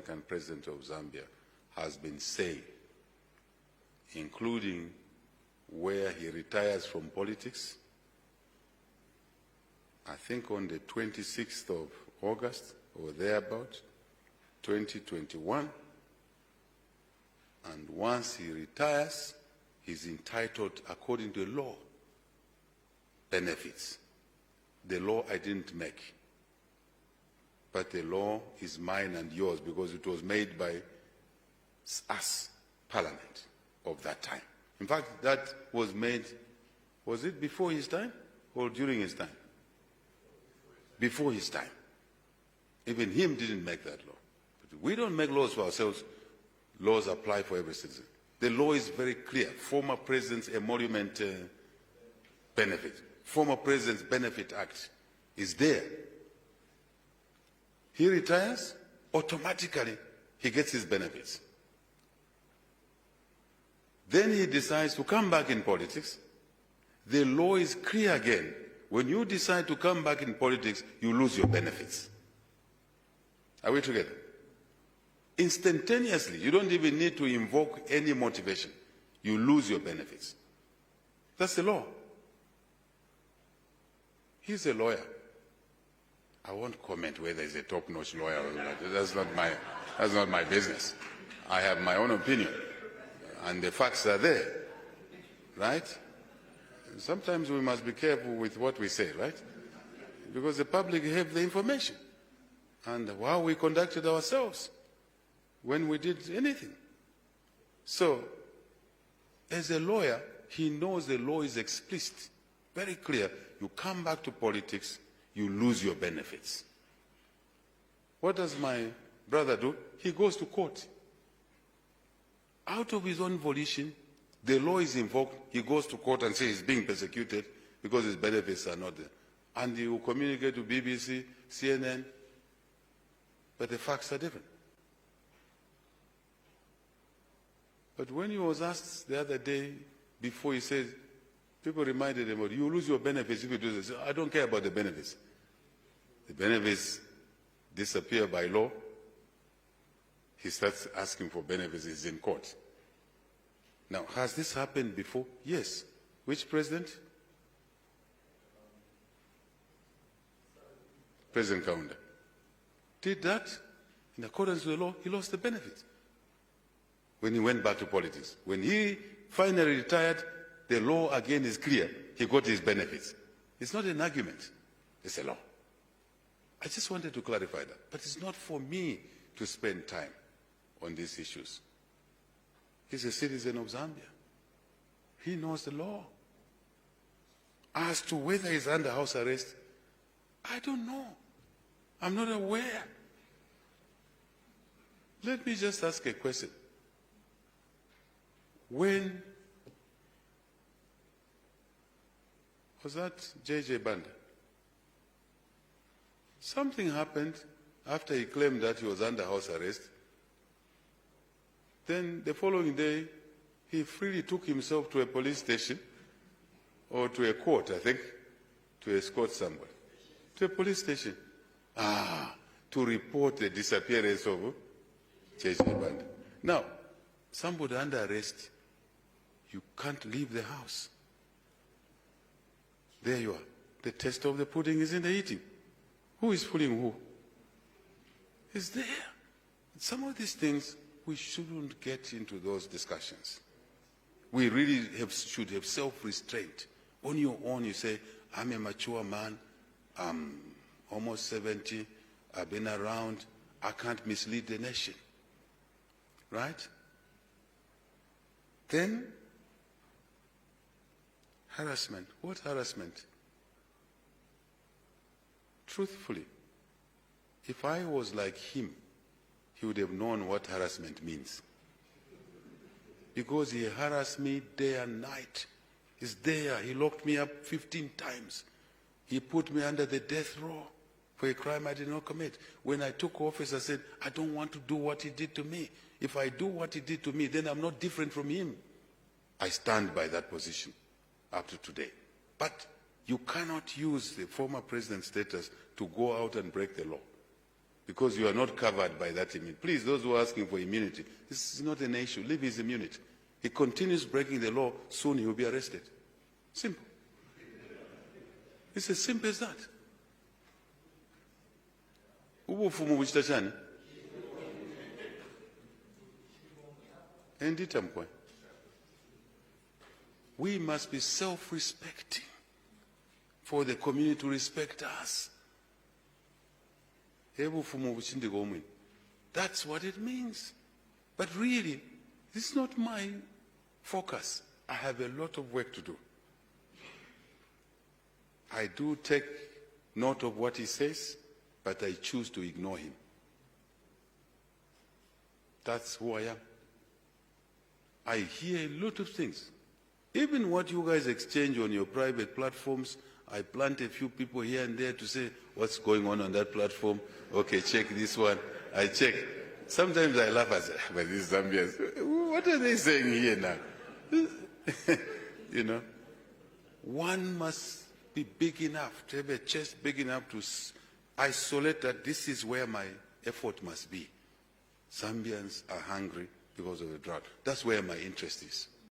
African President of Zambia has been saying, including where he retires from politics, I think on the 26th of August or thereabout, 2021, and once he retires, he's entitled, according to the law, benefits. The law I didn't make, but the law is mine and yours because it was made by us, Parliament, of that time. In fact, that was made, was it before his time or during his time? Before his time. Even him didn't make that law. But we don't make laws for ourselves. Laws apply for every citizen. The law is very clear. Former President's Emolument Benefit, Former President's Benefit Act is there. He retires, automatically he gets his benefits. Then he decides to come back in politics. The law is clear again. When you decide to come back in politics, you lose your benefits. Are we together? Instantaneously, you don't even need to invoke any motivation. You lose your benefits. That's the law. He's a lawyer. I won't comment whether he's a top-notch lawyer or not. That's not my business. I have my own opinion, and the facts are there, right? Sometimes we must be careful with what we say, right? Because the public have the information and how we conducted ourselves when we did anything. So, as a lawyer, he knows the law is explicit, very clear. You come back to politics, you lose your benefits. What does my brother do? He goes to court. Out of his own volition, the law is invoked, he goes to court and says he's being persecuted because his benefits are not there. And he will communicate to BBC, CNN, but the facts are different. But when he was asked the other day, before he said, people reminded him, you lose your benefits if you do this. I don't care about the benefits. The benefits disappear by law. He starts asking for benefits, he's in court. Now, has this happened before? Yes. Which president? President Kaunda. Did that in accordance with the law, he lost the benefits when he went back to politics. When he finally retired, the law again is clear. He got his benefits. It's not an argument. It's a law. I just wanted to clarify that. But it's not for me to spend time on these issues. He's a citizen of Zambia. He knows the law. As to whether he's under house arrest, I don't know. I'm not aware. Let me just ask a question. When was that J.J. Banda? Something happened after he claimed that he was under house arrest. Then the following day, he freely took himself to a police station or to a court, I think, to escort somebody. To a police station. To report the disappearance of J.J. Banda. Now, somebody under arrest, you can't leave the house. There you are. The taste of the pudding is in the eating. Who is fooling who? It's there. Some of these things, we shouldn't get into those discussions. We really should have self-restraint. On your own, you say, I'm a mature man, I'm almost 70, I've been around, I can't mislead the nation. Right? Then, harassment. What harassment? Truthfully, if I was like him, he would have known what harassment means. Because he harassed me day and night. He's there. He locked me up 15 times. He put me under the death row for a crime I did not commit. When I took office, I said, I don't want to do what he did to me. If I do what he did to me, then I'm not different from him. I stand by that position up to today. But you cannot use the former president's status to go out and break the law. because you are not covered by that immunity. Please, those who are asking for immunity, this is not an issue. Leave his immunity. He continues breaking the law, soon he will be arrested. Simple. It's as simple as that. Ubufumu buchita chani? Endita mkwe. We must be self-respecting for the community to respect us. That's what it means. But really, this is not my focus. I have a lot of work to do. I do take note of what he says, but I choose to ignore him. That's who I am. I hear a lot of things. Even what you guys exchange on your private platforms, I plant a few people here and there to say, what's going on that platform? Okay, check this one. I check. Sometimes I laugh and say, but these Zambians, what are they saying here now? You know, one must be big enough, to have a chest big enough to isolate that this is where my effort must be. Zambians are hungry because of the drought. That's where my interest is.